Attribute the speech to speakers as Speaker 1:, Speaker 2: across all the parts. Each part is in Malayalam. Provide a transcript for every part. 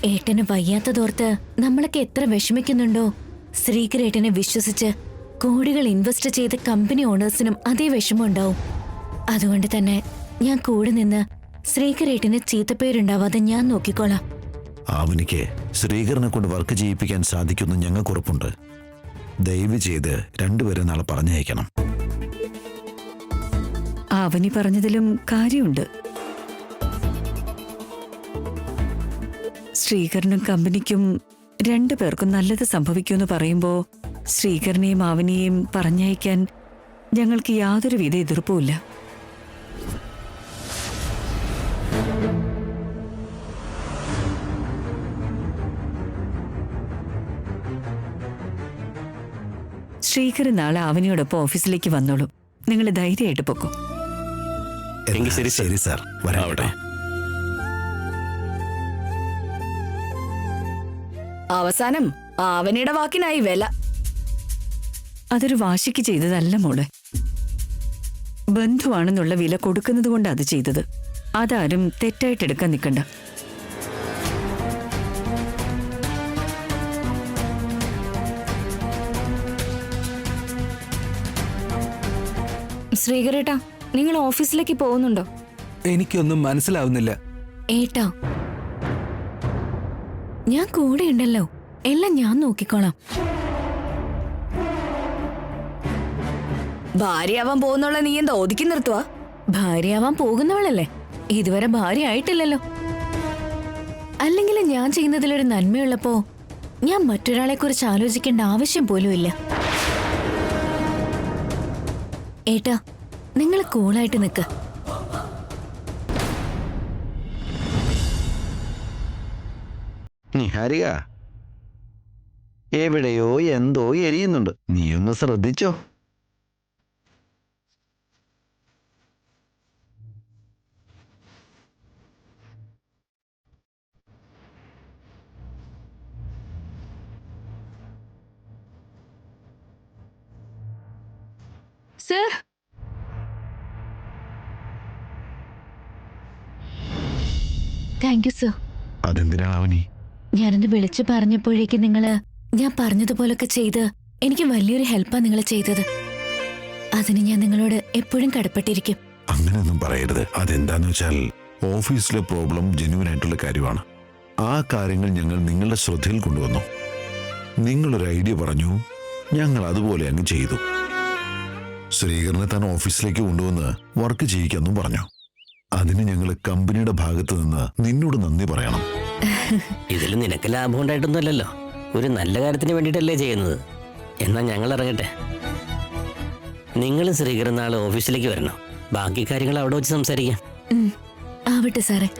Speaker 1: ഏട്ടന് വയ്യാത്തതോർത്ത് നമ്മളൊക്കെ എത്ര വിഷമിക്കുന്നുണ്ടോ, ശ്രീകരേട്ടനെ വിശ്വസിച്ച് കോടികൾ ഇൻവെസ്റ്റ് ചെയ്ത കമ്പനി ഓണേഴ്സിനും അതേ വിഷമം ഉണ്ടാവും. അതുകൊണ്ട് തന്നെ ഞാൻ കൂടെ നിന്ന് ശ്രീകരേട്ടന് ചീത്തപ്പേരുണ്ടാവാതെ ഞാൻ നോക്കിക്കോളാം.
Speaker 2: അവനിക്ക് ശ്രീകരനെ കൊണ്ട് വർക്ക് ചെയ്യിപ്പിക്കാൻ സാധിക്കുമെന്ന് ഞങ്ങൾക്ക് ഉറപ്പുണ്ട്. ദയവ് ചെയ്ത് രണ്ടുപേരെ നാളെ പറഞ്ഞയക്കണം.
Speaker 3: അവനി പറഞ്ഞതിലും കാര്യമുണ്ട്. ശ്രീകരനും കമ്പനിക്കും രണ്ടുപേർക്കും നല്ലത് സംഭവിക്കുമെന്ന് പറയുമ്പോ ശ്രീകരനെയും അവനെയും പറഞ്ഞയക്കാൻ ഞങ്ങൾക്ക് യാതൊരുവിധ എതിർപ്പുമില്ല. ശ്രീകരൻ നാളെ അവനിയോടൊപ്പം ഓഫീസിലേക്ക് വന്നോളൂ. നിങ്ങൾ ധൈര്യമായിട്ട് പൊക്കോ.
Speaker 2: ശരി സാർ, വരാവട്ടെ.
Speaker 4: അവസാനം അവനിയുടെ വാക്കിനായി വില.
Speaker 3: അതൊരു വാശിക്ക് ചെയ്തതല്ല മോളെ. ബന്ധുവാണെന്നുള്ള വില കൊടുക്കുന്നത് കൊണ്ട് അത് ചെയ്തത്. അതാരും തെറ്റായിട്ടെടുക്കാൻ നിൽക്കണ്ട.
Speaker 4: ശ്രീകരേട്ടാ, നിങ്ങൾ ഓഫീസിലേക്ക് പോകുന്നുണ്ടോ?
Speaker 5: എനിക്കൊന്നും മനസ്സിലാവുന്നില്ല.
Speaker 1: ഏട്ടാ, ഞാൻ കൂടെ ഉണ്ടല്ലോ, എല്ലാം ഞാൻ നോക്കിക്കോളാം.
Speaker 4: ഭാര്യയാവാൻ പോകുന്നുള്ള നീ എന്താ ഒതുക്കി നിർത്തുവാ?
Speaker 1: ഭാര്യയാവാൻ പോകുന്നവളല്ലേ, ഇതുവരെ ഭാര്യ ആയിട്ടില്ലല്ലോ. അല്ലെങ്കിൽ ഞാൻ ചെയ്യുന്നതിലൊരു നന്മയുള്ളപ്പോ ഞാൻ മറ്റൊരാളെ കുറിച്ച് ആലോചിക്കേണ്ട ആവശ്യം പോലും ഇല്ല. ഏട്ടാ, നിങ്ങൾ കൂളായിട്ട് നിൽക്ക്.
Speaker 2: നിഹാരിക, എവിടെയോ എന്തോ എരിയുന്നുണ്ട്. നീയൊന്ന് ശ്രദ്ധിച്ചോ?
Speaker 4: Sir,
Speaker 1: thank you sir.
Speaker 2: അതെന്തിനാണ് അവനി?
Speaker 1: ഞാനത് വിളിച്ചു പറഞ്ഞപ്പോഴേക്ക് ഞാൻ പറഞ്ഞതുപോലൊക്കെ ചെയ്ത് എനിക്ക് വലിയൊരു ഹെൽപ്പാ നിങ്ങൾ ചെയ്തത്. അതിന് ഞാൻ നിങ്ങളോട് എപ്പോഴും കടപ്പെട്ടിരിക്കും.
Speaker 2: അങ്ങനെയൊന്നും പറയരുത്. അതെന്താന്ന് വെച്ചാൽ ഓഫീസിലെ പ്രോബ്ലം ജെന്യൂൻ ആയിട്ടുള്ള കാര്യമാണ്. ആ കാര്യങ്ങൾ ഞങ്ങൾ നിങ്ങളുടെ ശ്രദ്ധയിൽ കൊണ്ടുവന്നു. നിങ്ങളൊരു ഐഡിയ പറഞ്ഞു, ഞങ്ങൾ അതുപോലെ അങ്ങ് ചെയ്തു. ശ്രീകരനെ താൻ ഓഫീസിലേക്ക് കൊണ്ടുവന്ന് വർക്ക് ചെയ്യിക്കാന്നും പറഞ്ഞു. അതിന് ഞങ്ങൾ കമ്പനിയുടെ ഭാഗത്ത് നിന്ന് നിന്നോട് നന്ദി പറയണം.
Speaker 6: ഇതിൽ നിനക്ക് ലാഭം ഉണ്ടായിട്ടൊന്നുമല്ലല്ലോ, ഒരു നല്ല കാര്യത്തിന് വേണ്ടിയിട്ടല്ലേ ചെയ്യുന്നത്. എന്നാൽ ഞങ്ങൾ ഇറങ്ങട്ടെ. നിങ്ങളും ശ്രീകരൻ നാളെ ഓഫീസിലേക്ക് വരണം. ബാക്കി കാര്യങ്ങൾ അവിടെ വെച്ച് സംസാരിക്കാം.
Speaker 1: ആവട്ടെ സാറേ.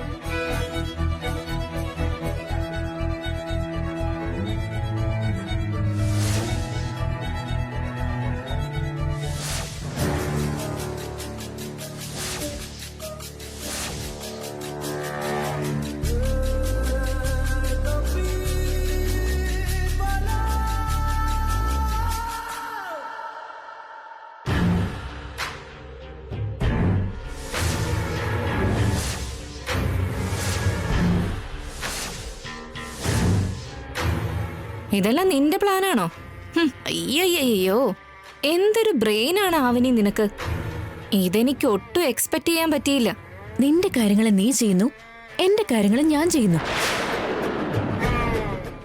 Speaker 4: ഇതെല്ലാം നിന്റെ പ്ലാനാണോ? അയ്യോ, എന്തൊരു ബ്രെയിനാണ് അവനി നിനക്ക്. ഇതെനിക്ക് ഒട്ടും എക്സ്പെക്ട് ചെയ്യാൻ പറ്റിയില്ല.
Speaker 1: നിന്റെ കാര്യങ്ങൾ നീ ചെയ്യുന്നു, എന്റെ കാര്യങ്ങൾ ഞാൻ ചെയ്യുന്നു.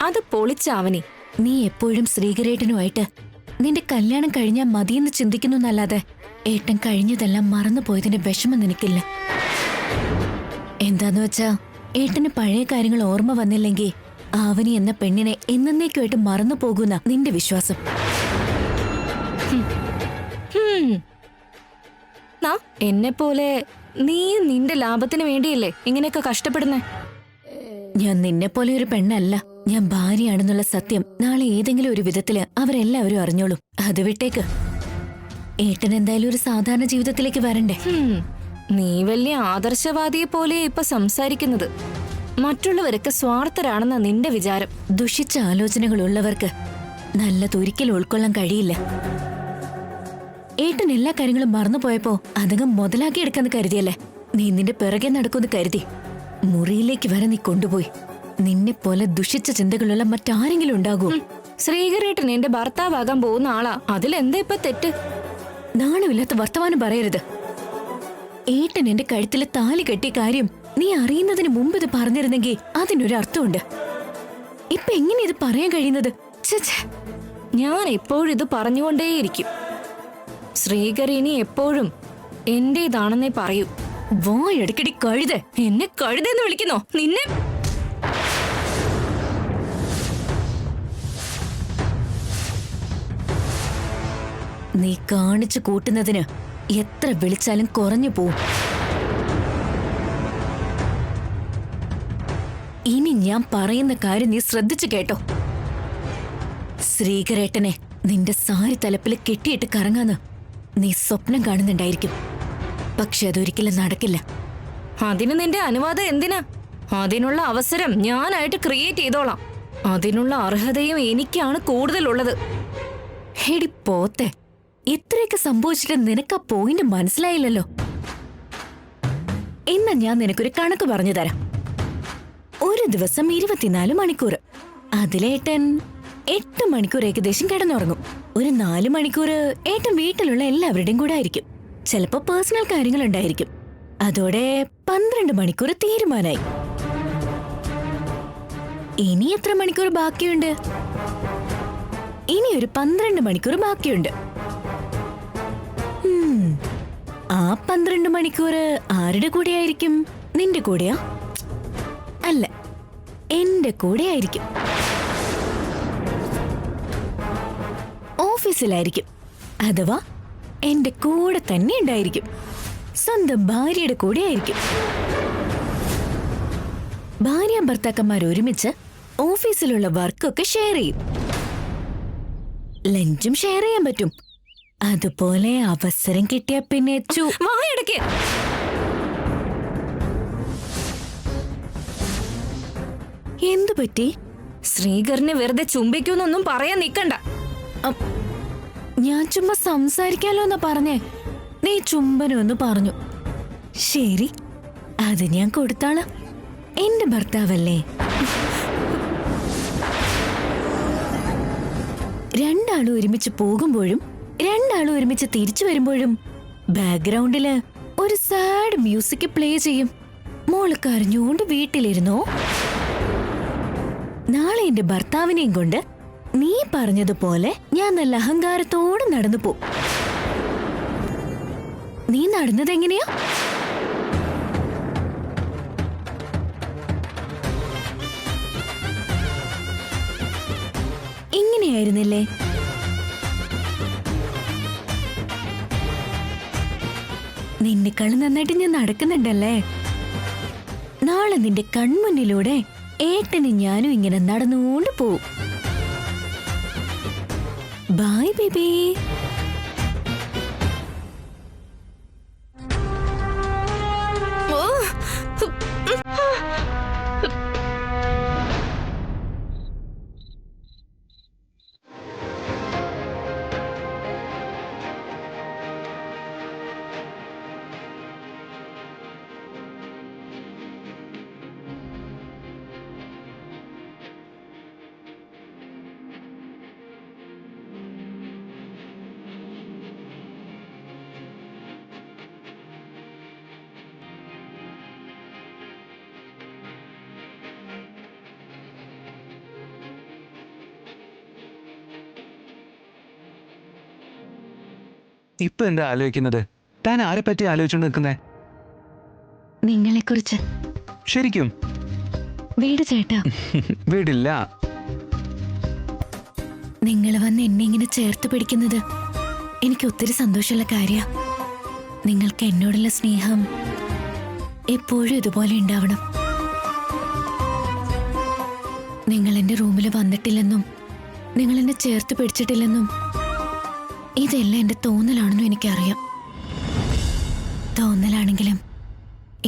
Speaker 4: അത് പൊളിച്ച അവനി.
Speaker 1: നീ എപ്പോഴും ശ്രീകരേട്ടനുമായിട്ട് നിന്റെ കല്യാണം കഴിഞ്ഞാൽ മതിയെന്ന് ചിന്തിക്കുന്നു എന്നല്ലാതെ ഏട്ടൻ കഴിഞ്ഞതെല്ലാം മറന്നുപോയതിന്റെ വിഷമം നിനക്കില്ല. എന്താന്ന് വെച്ചാ ഏട്ടന് പഴയ കാര്യങ്ങൾ ഓർമ്മ വന്നില്ലെങ്കിൽ ആവനി എന്ന പെണ്ണിനെ എന്നേക്കുമായിട്ട് മറന്നു പോകുന്ന നിന്റെ വിശ്വാസം.
Speaker 4: എന്നെ പോലെ നീ നിന്റെ ലാഭത്തിന് വേണ്ടിയല്ലേ ഇങ്ങനെയൊക്കെ കഷ്ടപ്പെടുന്നേ?
Speaker 1: ഞാൻ നിന്നെ പോലെ ഒരു പെണ്ണല്ല. ഞാൻ ഭാര്യയാണെന്നുള്ള സത്യം നാളെ ഏതെങ്കിലും ഒരു വിധത്തില് അവരെല്ലാവരും അറിഞ്ഞോളും. അത് വിട്ടേക്ക്. ഏട്ടൻ എന്തായാലും ഒരു സാധാരണ ജീവിതത്തിലേക്ക് വരണ്ടേ?
Speaker 4: നീ വലിയ ആദർശവാദിയെ പോലെ ഇപ്പൊ സംസാരിക്കുന്നത്. മറ്റുള്ളവരൊക്കെ സ്വാർത്ഥരാണെന്ന നിന്റെ വിചാരം.
Speaker 1: ദുഷിച്ച ആലോചനകളുള്ളവർക്ക് നല്ലതൊരിക്കലും ഉൾക്കൊള്ളാൻ കഴിയില്ല. ഏട്ടൻ എല്ലാ കാര്യങ്ങളും മറന്നുപോയപ്പോ അതങ്ങ് മുതലാക്കി എടുക്കാന്ന് കരുതിയല്ലേ നീ നിന്റെ പിറകെ നടക്കുമെന്ന് കരുതി മുറിയിലേക്ക് വരെ നീ കൊണ്ടുപോയി. നിന്നെ പോലെ ദുഷിച്ച ചിന്തകളുള്ള മറ്റാരെങ്കിലും ഉണ്ടാകൂ?
Speaker 4: ശ്രീകരേട്ടൻ എന്റെ ഭർത്താവാകാൻ പോകുന്ന ആളാ, അതിലെന്താ ഇപ്പൊ തെറ്റ്?
Speaker 1: നാണമില്ലാത്ത വർത്തമാനം പറയരുത്. ഏട്ടൻ എന്റെ കഴുത്തിലെ താലി കെട്ടിയ കാര്യം നീ അറിയുന്നതിന് മുമ്പ് ഇത് പറഞ്ഞിരുന്നെങ്കിൽ അതിനൊരു അർത്ഥമുണ്ട്. ഇപ്പൊ എങ്ങനെ ഇത് പറയാൻ കഴിയുന്നത്? ഛെ, ഛെ.
Speaker 4: ഞാൻ എപ്പോഴും ഇത് പറഞ്ഞുകൊണ്ടേയിരിക്കും. ശ്രീകർ ഇനി എപ്പോഴും എന്റേതാണെന്നേ പറയൂ.
Speaker 1: വായടക്കടി കഴുത.
Speaker 4: എന്നെ കഴുതെന്ന് വിളിക്കുന്നോ നിന്നെ?
Speaker 1: നീ കാണിച്ചു കൂട്ടുന്നതിന് എത്ര വിളിച്ചാലും കുറഞ്ഞു പോവും. ഇനി ഞാൻ പറയുന്ന കാര്യം നീ ശ്രദ്ധിച്ചു കേട്ടോ. ശ്രീകരേട്ടനെ നിന്റെ സാരി തലപ്പിൽ കെട്ടിയിട്ട് കറങ്ങാന്ന് നീ സ്വപ്നം കാണുന്നുണ്ടായിരിക്കും. പക്ഷെ അതൊരിക്കലും നടക്കില്ല.
Speaker 4: അതിന് നിന്റെ അനുവാദം എന്തിനാ? അതിനുള്ള അവസരം ഞാനായിട്ട് ക്രിയേറ്റ് ചെയ്തോളാം. അതിനുള്ള അർഹതയും എനിക്കാണ് കൂടുതലുള്ളത്.
Speaker 1: ഹെടി പോത്തെ, ഇത്രയൊക്കെ സംഭവിച്ചിട്ട് നിനക്ക് ആ പോയിന്റ് മനസ്സിലായില്ലല്ലോ. എന്നാ ഞാൻ നിനക്കൊരു കണക്ക് പറഞ്ഞു തരാം. ഒരു ദിവസം 24 മണിക്കൂർ. അതിലേട്ടൻ 8 മണിക്കൂർ ഏകദേശം കിടന്നുറങ്ങും. ഒരു 4 മണിക്കൂർ ഏട്ടൻ വീട്ടിലുള്ള എല്ലാവരുടെയും കൂടെ ആയിരിക്കും. ചിലപ്പോ പേഴ്സണൽ കാര്യങ്ങൾ ഉണ്ടായിരിക്കും. അതോടെ 12 മണിക്കൂർ തീരുമാനായി. ഇനി എത്ര മണിക്കൂർ ബാക്കിയുണ്ട്? ഇനി ഒരു 12 മണിക്കൂർ ബാക്കിയുണ്ട്. ആ 12 മണിക്കൂർ ആരുടെ കൂടെ ആയിരിക്കും? നിന്റെ കൂടെയാ? അല്ല, എന്റെ കൂടെ ആയിരിക്കും. ഓഫീസിലായിരിക്കും. അഥവാ എന്റെ കൂടെ തന്നെ ഉണ്ടായിരിക്കും. സ്വന്തം ഭാര്യയുടെ കൂടെ ആയിരിക്കും. ഭാര്യ ഭർത്താക്കന്മാർ ഒരുമിച്ച് ഓഫീസിലുള്ള വർക്കൊക്കെ ഷെയർ ചെയ്യും. ലഞ്ചും ഷെയർ ചെയ്യാൻ പറ്റും. അതുപോലെ അവസരം കിട്ടിയ പിന്നെ
Speaker 4: വായടക്ക്.
Speaker 1: എന്തു പറ്റി?
Speaker 4: ശ്രീകറിനെ വെറുതെ ചുംബിക്കുന്നൊന്നും പറയാൻ നിക്കണ്ട.
Speaker 1: ഞാൻ ചുമ്മാ സംസാരിക്കാലോ എന്നാ പറഞ്ഞേ. നീ ചുംബനമെന്ന് പറഞ്ഞു. ശരി, അത് ഞാൻ കൊടുത്താളാ. എന്റെ ഭർത്താവല്ലേ. രണ്ടാളും ഒരുമിച്ച് പോകുമ്പോഴും രണ്ടാളും ഒരുമിച്ച് തിരിച്ചു വരുമ്പോഴും ബാക്ക്ഗ്രൗണ്ടില് ഒരു സാഡ് മ്യൂസിക് പ്ലേ ചെയ്യും. മോള് കരഞ്ഞുകൊണ്ട് വീട്ടിലിരുന്നോ. നാളെ എന്റെ ഭർത്താവിനെയും കൊണ്ട് നീ പറഞ്ഞതുപോലെ ഞാൻ നല്ല അഹങ്കാരത്തോടെ നടന്നു പോ. നീ നടന്നതെങ്ങനെയാ? ഇങ്ങനെയായിരുന്നില്ലേ? നിന്നെക്കാളും നന്നായിട്ട് ഞാൻ നടക്കുന്നുണ്ടല്ലേ. നാളെ നിന്റെ കൺമുന്നിലൂടെ ഏട്ടനും ഞാനും ഇങ്ങനെ നടന്നുകൊണ്ട് പോവും. Bye baby.
Speaker 5: ഇപ്പൊ എന്താ ആലോചിക്കുന്നത്? താൻ ആരെ പറ്റി ആലോചിച്ചോണ്ട് നിൽക്കുന്നേ?
Speaker 1: നിങ്ങളെക്കുറിച്ച്.
Speaker 5: ശരിക്കും?
Speaker 1: വീട് ചേട്ടാ.
Speaker 5: വീടില്ല.
Speaker 1: നിങ്ങൾ വന്ന് എന്നെ ഇങ്ങനെ ചേർത്ത് പിടിക്കുന്നത് എനിക്ക് ഒത്തിരി സന്തോഷമുള്ള കാര്യാ. നിങ്ങൾക്ക് എന്നോടുള്ള സ്നേഹം എപ്പോഴും ഇതുപോലെ ഉണ്ടാവണം. നിങ്ങൾ എന്റെ റൂമിൽ വന്നിട്ടില്ലെന്നും നിങ്ങൾ എന്നെ ചേർത്ത് പിടിച്ചിട്ടില്ലെന്നും ഇതെല്ലാം എന്റെ തോന്നലാണെന്നും എനിക്കറിയാം. തോന്നലാണെങ്കിലും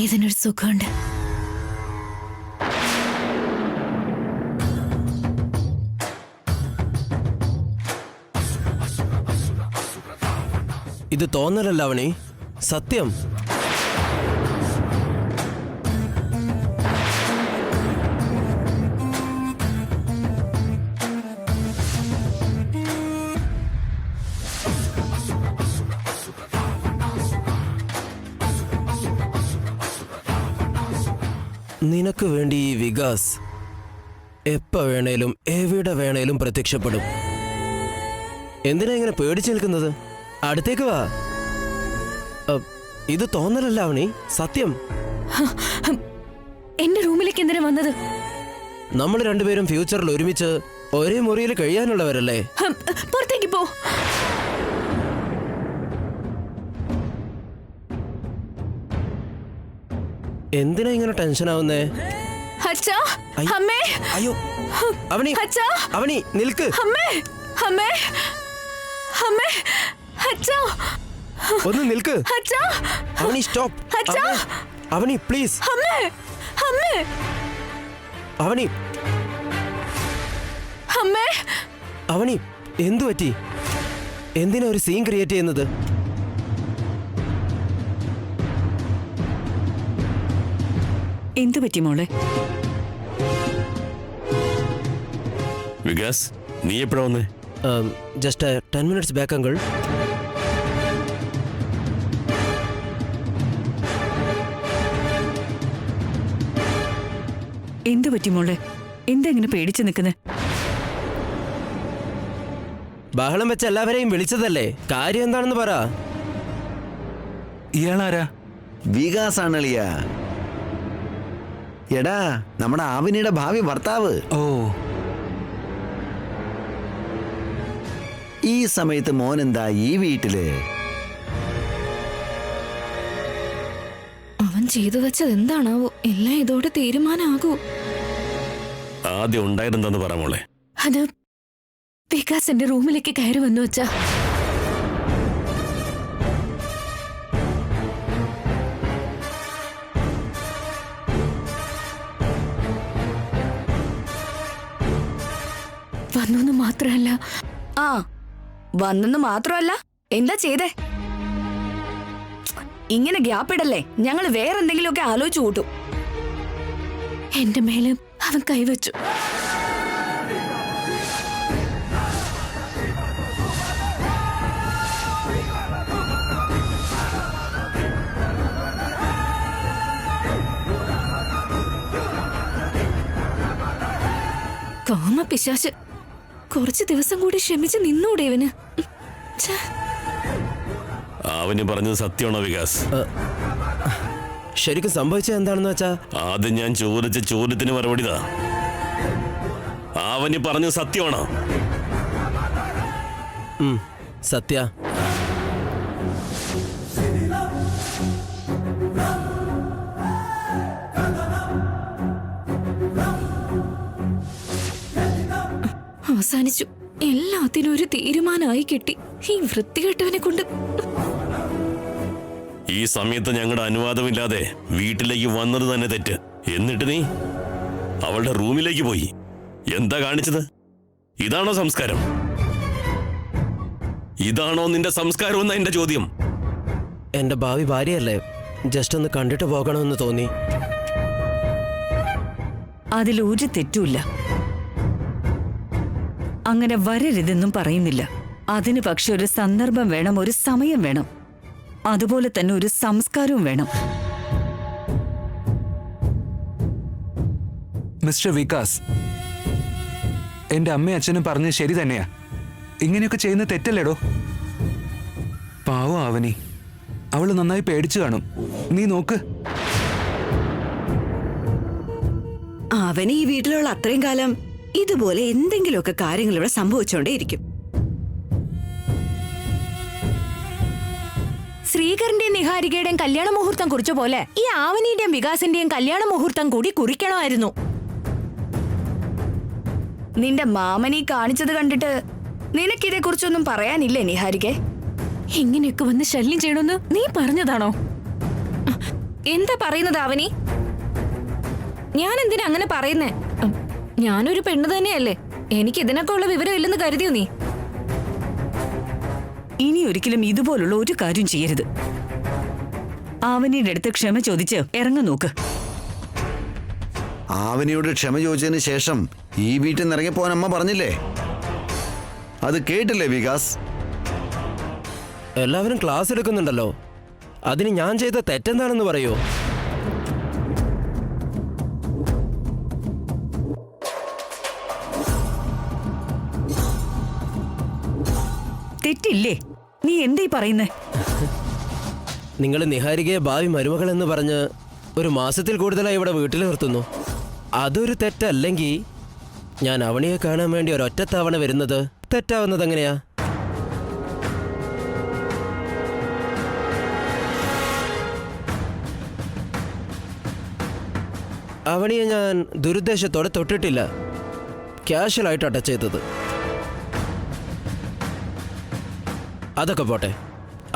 Speaker 1: ഇതിനൊരു സുഖമുണ്ട്.
Speaker 7: ഇത് തോന്നലല്ല അവണി, സത്യം. നിനക്ക് വേണ്ടി ഈ വികാസ് എപ്പോ വേണേലും എവിടെ വേണേലും പ്രത്യക്ഷപ്പെടും. എന്തിനാ ഇങ്ങനെ പേടിച്ചു നിൽക്കുന്നത്? അടുത്തേക്ക് വാ. ഇത് തോന്നലല്ല അവണി, സത്യം.
Speaker 1: എന്റെ റൂമിലേക്ക് എന്തിനാ വന്നത്?
Speaker 7: നമ്മൾ രണ്ടുപേരും ഫ്യൂച്ചറിൽ ഒരുമിച്ച് ഒരേ മുറിയിൽ കഴിയാനുള്ളവരല്ലേ?
Speaker 1: പുറത്തേക്ക് പോ.
Speaker 7: എന്തിനാ ഇങ്ങനെ ടെൻഷൻ ആവുന്നേ?
Speaker 1: അച്ഛാ,
Speaker 7: അയ്യോ.
Speaker 1: അമ്മേ,
Speaker 7: അയ്യോ അവണി,
Speaker 1: അച്ഛാ,
Speaker 7: അവണി നിൽക്ക്.
Speaker 1: അമ്മേ, അമ്മേ, അമ്മേ, അച്ഛാ,
Speaker 7: ഒന്ന് നിൽക്ക്.
Speaker 1: അച്ഛാ,
Speaker 7: അവണി സ്റ്റോപ്പ്.
Speaker 1: അച്ഛാ.
Speaker 7: അവണി പ്ലീസ്.
Speaker 1: അമ്മേ, അമ്മേ,
Speaker 7: അവണി,
Speaker 1: അമ്മേ.
Speaker 7: അവണി എന്തു പറ്റി? എന്തിനാ ഒരു സീൻ ക്രിയേറ്റ് ചെയ്യുന്നത്?
Speaker 3: എന്തു പറ്റി മോളെ?
Speaker 8: വികാസ്, നീ എപ്പോഴാ വന്നേ?
Speaker 7: Just 10 minutes back uncle.
Speaker 3: എന്തു പറ്റി മോളെ? എന്താ ഇങ്ങനെ പേടിച്ചു നിൽക്കുന്നേ?
Speaker 7: ബഹളം വെച്ച് എല്ലാവരെയും വിളിച്ചതല്ലേ, കാര്യം എന്താണെന്ന് പറ.
Speaker 5: ഇയാളാരാ?
Speaker 9: വികാസാണളിയ. എടാ, നമ്മുടെ ആവിനിയുടെ ഭാവി ഭർത്താവ്.
Speaker 5: ഓ,
Speaker 9: ഈ സമയത്ത് മോനെന്താ ഈ വീട്ടില്?
Speaker 4: അവൻ ചെയ്തു വെച്ചത് എന്താണാവോ? എല്ലാം ഇതോടെ തീരുമാനാകൂ.
Speaker 8: ആദ്യം ഉണ്ടായിരുന്നെന്ന് പറ മോളെ.
Speaker 1: അത് വികാസ് എന്റെ റൂമിലേക്ക് കയറി വന്നു വെച്ചാ. വന്നു മാത്രല്ല,
Speaker 4: ആ, വന്നെന്ന് മാത്രമല്ല, എന്താ ചെയ്തേ? ഇങ്ങനെ ഗ്യാപ്പ് ഇടല്ലേ, ഞങ്ങൾ വേറെന്തെങ്കിലുമൊക്കെ ആലോചിച്ചു കൂട്ടും.
Speaker 1: എന്റെ മേലെ അവൻ കൈവച്ചു.
Speaker 4: കാമപിശാച്, കുറച്ച് ദിവസം കൂടി ക്ഷമിച്ച് നിന്നൂടെ ഇവന്? ഛെ.
Speaker 8: അവന് പറഞ്ഞത് സത്യമാണോ വികാസ്?
Speaker 7: ശരിക്കും സംഭവിച്ചത് എന്താണെന്ന് വെച്ചാ?
Speaker 8: ആദ്യം ഞാൻ ചോദിച്ച ചോദ്യത്തിന് മറുപടിതാ. അവന് പറഞ്ഞത് സത്യമാണോ?
Speaker 7: സത്യ.
Speaker 4: അവസാനിച്ചു. എല്ലാത്തിനും ഒരു തീരുമാനമായി കിട്ടി. ഈ വൃത്തികെട്ടവനെ കൊണ്ട്.
Speaker 8: ഈ സമയത്ത് ഞങ്ങളുടെ അനുവാദമില്ലാതെ വീട്ടിലേക്ക് വന്നത് തന്നെ തെറ്റ്. എന്നിട്ട് നീ അവളുടെ റൂമിലേക്ക് പോയി. എന്താ കാണിച്ചത്? ഇതാണോ സംസ്കാരം? ഇതാണോ നിന്റെ സംസ്കാരം എന്ന എന്റെ ചോദ്യം.
Speaker 7: എന്റെ ഭാവി ഭാര്യയല്ലേ, ജസ്റ്റ് ഒന്ന് കണ്ടിട്ട് പോകണമെന്ന് തോന്നി.
Speaker 3: അതിലൊരു തെറ്റുമില്ല. അങ്ങനെ വരരുതെന്നും പറയുന്നില്ല. അതിന് പക്ഷെ ഒരു സന്ദർഭം വേണം, ഒരു സമയം വേണം, അതുപോലെ തന്നെ ഒരു സംസ്കാരവും വേണം.
Speaker 5: മിസ്റ്റർ വികാസ്, എന്റെ അമ്മയും അച്ഛനും പറഞ്ഞത് ശരി തന്നെയാ. ഇങ്ങനെയൊക്കെ ചെയ്യുന്ന തെറ്റല്ലേടോ? പാവം അവനി, അവള് നന്നായി പേടിച്ചു കാണും. നീ നോക്ക്.
Speaker 10: അവന് ഈ വീട്ടിലുള്ള അത്രയും കാലം ഇതുപോലെ എന്തെങ്കിലുമൊക്കെ കാര്യങ്ങൾ ഇവിടെ സംഭവിച്ചോണ്ടേയിരിക്കും.
Speaker 1: ശ്രീകറിന്റെയും നിഹാരികയുടെയും കല്യാണ മുഹൂർത്തം കുറിച്ച പോലെ ഈ ആവനിയുടെയും വികാസിന്റെയും കല്യാണ മുഹൂർത്തം കൂടി കുറിക്കണമായിരുന്നു.
Speaker 4: നിന്റെ മാമനീ കാണിച്ചത് കണ്ടിട്ട് നിനക്കിതേ കുറിച്ചൊന്നും പറയാനില്ലേ നിഹാരികെ?
Speaker 1: ഇങ്ങനെയൊക്കെ വന്ന് ശല്യം ചെയ്യണമെന്ന് നീ പറഞ്ഞതാണോ?
Speaker 4: എന്താ പറയുന്നത് അവനി? ഞാൻ എന്തിനാ അങ്ങനെ പറയുന്നേ? ഞാനൊരു പെണ്ണ് തന്നെയല്ലേ. എനിക്ക് ഇതിനൊക്കെ ഉള്ള വിവരം ഇല്ലെന്ന് കരുതിയോ നീ?
Speaker 3: ഇനി ഒരിക്കലും ഇതുപോലുള്ള ഒരു കാര്യം ചെയ്യരുത്. ആവനിയുടെ അടുത്ത് ക്ഷമ ചോദിച്ച് ഇറങ്ങി നോക്ക്.
Speaker 9: ആവനിയോട് ക്ഷമ ചോദിച്ചതിന് ശേഷം ഈ വീട്ടിൽ നിന്ന് ഇറങ്ങിപ്പോൻ അമ്മ പറഞ്ഞില്ലേ? അത് കേട്ടില്ലേ വികാസ്?
Speaker 7: എല്ലാവരും ക്ലാസ് എടുക്കുന്നുണ്ടല്ലോ, അതിന് ഞാൻ ചെയ്ത തെറ്റെന്താണെന്ന് പറയൂ.
Speaker 3: തെറ്റില്ലേ? നീ എന്തീ പറയുന്നേ?
Speaker 7: നിങ്ങൾ നിഹാരികയെ ഭാവി മരുമകൾ എന്ന് പറഞ്ഞ് ഒരു മാസത്തിൽ കൂടുതലായി ഇവിടെ വീട്ടിൽ നിർത്തുന്നു. അതൊരു തെറ്റല്ലെങ്കിൽ ഞാൻ അവണിയെ കാണാൻ വേണ്ടി ഒരൊറ്റ തവണ വരുന്നത് തെറ്റാവുന്നത് എങ്ങനെയാ? അവണിയെ ഞാൻ ദുരുദ്ദേശത്തോടെ തൊട്ടിട്ടില്ല, ക്യാഷ്വലായിട്ട് ടച്ച് ചെയ്തത്. അതൊക്കെ പോട്ടെ,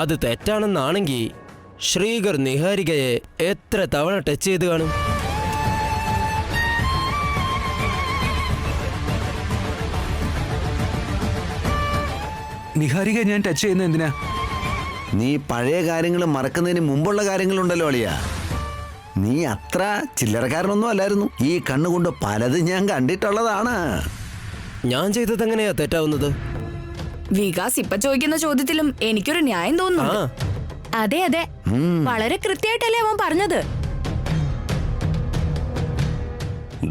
Speaker 7: അത് തെറ്റാണെന്നാണെങ്കിൽ ശ്രീകർ നിഹാരികയെ എത്ര തവണ ടച്ച് ചെയ്ത് കാണും?
Speaker 5: നിഹാരിക ഞാൻ ടച്ച് ചെയ്യുന്നത് എന്തിനാ?
Speaker 9: നീ പഴയ കാര്യങ്ങൾ മറക്കുന്നതിന് മുമ്പുള്ള കാര്യങ്ങളുണ്ടല്ലോ അളിയ. നീ അത്ര ചില്ലറക്കാരനൊന്നും അല്ലായിരുന്നു. ഈ കണ്ണുകൊണ്ട് പലതും ഞാൻ കണ്ടിട്ടുള്ളതാണ്.
Speaker 7: ഞാൻ ചെയ്തത് എങ്ങനെയാ തെറ്റാവുന്നത്?
Speaker 4: വികാസ് ഇപ്പൊ ചോദിക്കുന്ന ചോദ്യത്തിലും എനിക്കൊരു ന്യായം
Speaker 7: ആ,
Speaker 4: തോന്നുന്നു. അതെ അതെ, വളരെ കൃത്യമായിട്ടല്ലേ അവൻ പറഞ്ഞത്.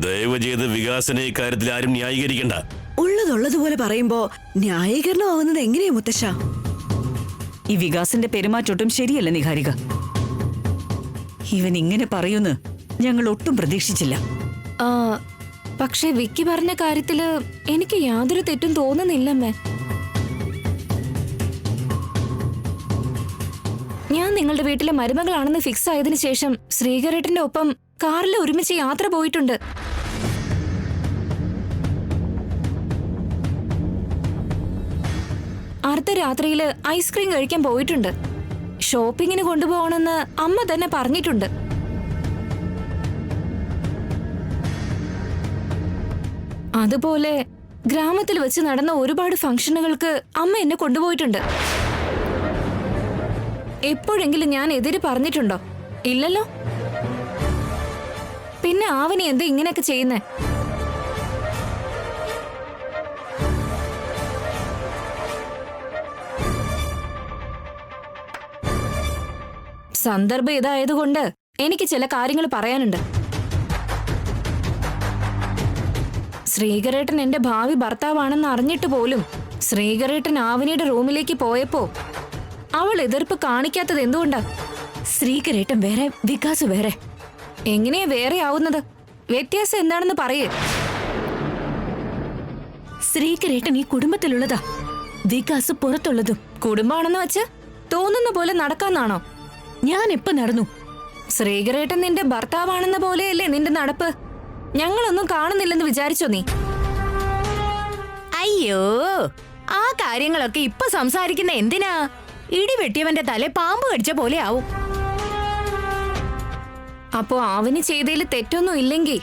Speaker 8: ദയവ് ചെയ്ത് വികാസിനെ ഇക്കാര്യത്തിൽ ആരും ന്യായീകരിക്കണ്ട.
Speaker 10: ഉള്ളതുള്ളതുപോലെ പറയുമ്പോ ന്യായീകരണമാവുന്നത് എങ്ങനെയാ മുത്തശ്ശ?
Speaker 3: ഈ വികാസിന്റെ പെരുമാറ്റൊട്ടും ശരിയല്ല നിഹാരിക. ഇവൻ ഇങ്ങനെ പറയുന്നു ഞങ്ങൾ ഒട്ടും പ്രതീക്ഷിച്ചില്ല.
Speaker 4: ആ, പക്ഷെ വിക്കി പറഞ്ഞ കാര്യത്തില് എനിക്ക് യാതൊരു തെറ്റും തോന്നുന്നില്ലമ്മേ. ഞാൻ നിങ്ങളുടെ വീട്ടിലെ മരുമകളാണെന്ന് ഫിക്സ് ആയതിനു ശേഷം ശ്രീകരേട്ടന്റെ ഒപ്പം കാറിൽ ഒരുമിച്ച് യാത്ര പോയിട്ടുണ്ട്. അർദ്ധരാത്രിയില് ഐസ്ക്രീം കഴിക്കാൻ പോയിട്ടുണ്ട്. ഷോപ്പിങ്ങിന് കൊണ്ടുപോകണമെന്ന് അമ്മ തന്നെ പറഞ്ഞിട്ടുണ്ട്. അതുപോലെ ഗ്രാമത്തിൽ വെച്ച് നടന്ന ഒരുപാട് ഫംഗ്ഷനുകൾക്ക് അമ്മ എന്നെ കൊണ്ടുപോയിട്ടുണ്ട്. എപ്പോഴെങ്കിലും ഞാൻ എതിര് പറഞ്ഞിട്ടുണ്ടോ? ഇല്ലല്ലോ. പിന്നെ ആവനി എന്താ ഇങ്ങനെയൊക്കെ ചെയ്യുന്നേ? സന്ദർഭം ഇതായതുകൊണ്ട് എനിക്ക് ചില കാര്യങ്ങൾ പറയാനുണ്ട്. ശ്രീകരേട്ടൻ എന്റെ ഭാവി ഭർത്താവാണെന്ന് അറിഞ്ഞിട്ട് പോലും ശ്രീകരേട്ടൻ ആവനിയുടെ റൂമിലേക്ക് പോയപ്പോ അവൾ എതിർപ്പ് കാണിക്കാത്തത് എന്തുകൊണ്ടാ?
Speaker 1: ശ്രീകരേട്ടൻ വേറെ, വികാസ് വേറെ.
Speaker 4: എങ്ങനെയാ വേറെ ആവുന്നത്? വ്യത്യാസം എന്താണെന്ന് പറയേ.
Speaker 1: ശ്രീകരേട്ടൻ ഈ കുടുംബത്തിലുള്ളതാ, വികാസ് പുറത്തുള്ളതും.
Speaker 4: കുടുംബമാണെന്ന് വെച്ച് തോന്നുന്ന പോലെ നടക്കാന്നാണോ?
Speaker 1: ഞാൻ എപ്പോ നടന്നു?
Speaker 4: ശ്രീകരേട്ടൻ നിന്റെ ഭർത്താവാണെന്ന പോലെയല്ലേ നിന്റെ നടപ്പ്? ഞങ്ങളൊന്നും കാണുന്നില്ലെന്ന് വിചാരിച്ചോ നീ?
Speaker 1: അയ്യോ, ആ കാര്യങ്ങളൊക്കെ ഇപ്പൊ സംസാരിക്കുന്ന എന്തിനാ? ഇടി വെട്ടിയവന്റെ തല പാമ്പ് കടിച്ച പോലെ ആവും.
Speaker 4: അപ്പോ അവന് ചെയ്തതിൽ തെറ്റൊന്നും ഇല്ലെങ്കിൽ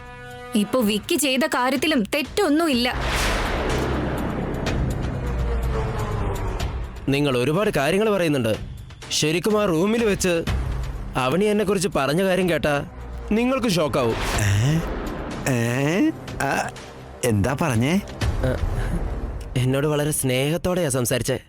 Speaker 4: ഇപ്പൊ വിക്കി ചെയ്ത കാര്യത്തിലും തെറ്റൊന്നും ഇല്ല.
Speaker 7: നിങ്ങൾ ഒരുപാട് കാര്യങ്ങൾ പറയുന്നുണ്ട്. ശരിക്കും ആ റൂമിൽ വെച്ച് അവണി എന്നെ കുറിച്ച് പറഞ്ഞ കാര്യം കേട്ടാ നിങ്ങൾക്ക് ഷോക്കാവും.
Speaker 9: എന്താ പറഞ്ഞേ?
Speaker 7: എന്നോട് വളരെ സ്നേഹത്തോടെയാ സംസാരിച്ചേ.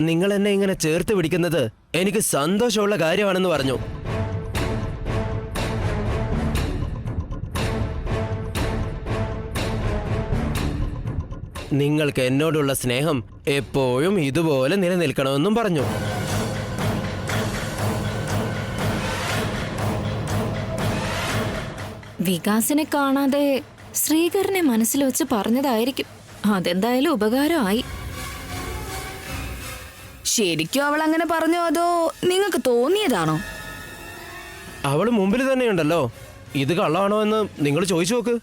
Speaker 7: നിങ്ങൾ എന്നെ ഇങ്ങനെ ചേർത്ത് പിടിക്കുന്നത് എനിക്ക് സന്തോഷമുള്ള കാര്യമാണെന്ന് പറഞ്ഞു. നിങ്ങൾക്ക് എന്നോടുള്ള സ്നേഹം എപ്പോഴും ഇതുപോലെ നിലനിൽക്കണമെന്നും പറഞ്ഞു.
Speaker 4: വികാസിനെ കാണാതെ ശ്രീകരനെ മനസ്സിൽ വെച്ച് പറഞ്ഞതായിരിക്കും. അതെന്തായാലും ഉപകാരമായി. ശരിക്കും അവൾ അങ്ങനെ പറഞ്ഞോ അതോ നിങ്ങൾക്ക് തോന്നിയതാണോ?
Speaker 7: അവള് മുമ്പിൽ തന്നെയുണ്ടല്ലോ. ഇത് കള്ളമാണോ എന്ന് നിങ്ങൾ ചോദിച്ചു നോക്ക്.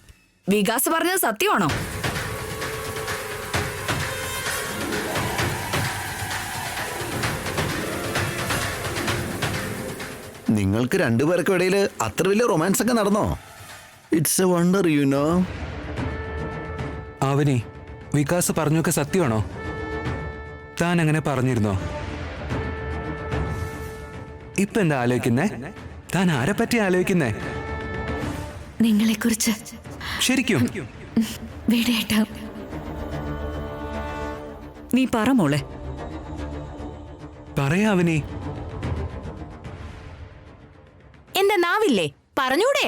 Speaker 4: വികാസ് പറഞ്ഞത് സത്യമാണോ?
Speaker 9: നിങ്ങൾക്ക് രണ്ടുപേർക്കും ഇടയിൽ അത്ര വലിയ റൊമാൻസ് ഒക്കെ നടന്നോ? It's a wonder, you know.
Speaker 5: Avani, Vikas പറഞ്ഞൊക്കെ സത്യമാണോ? താൻ അങ്ങനെ പറഞ്ഞിരുന്നോ? ഇപ്പൊ എന്താ ആലോചിക്കുന്നേ? താൻ ആരെ പറ്റി ആലോചിക്കുന്നേ?
Speaker 1: നിങ്ങളെ കുറിച്ച്.
Speaker 5: ശരിക്കും?
Speaker 1: വീടേട്ടാ,
Speaker 3: നീ പറ മോളെ.
Speaker 5: പറയാ അവനി.
Speaker 11: നാവില്ലേ? പറഞ്ഞൂടെ?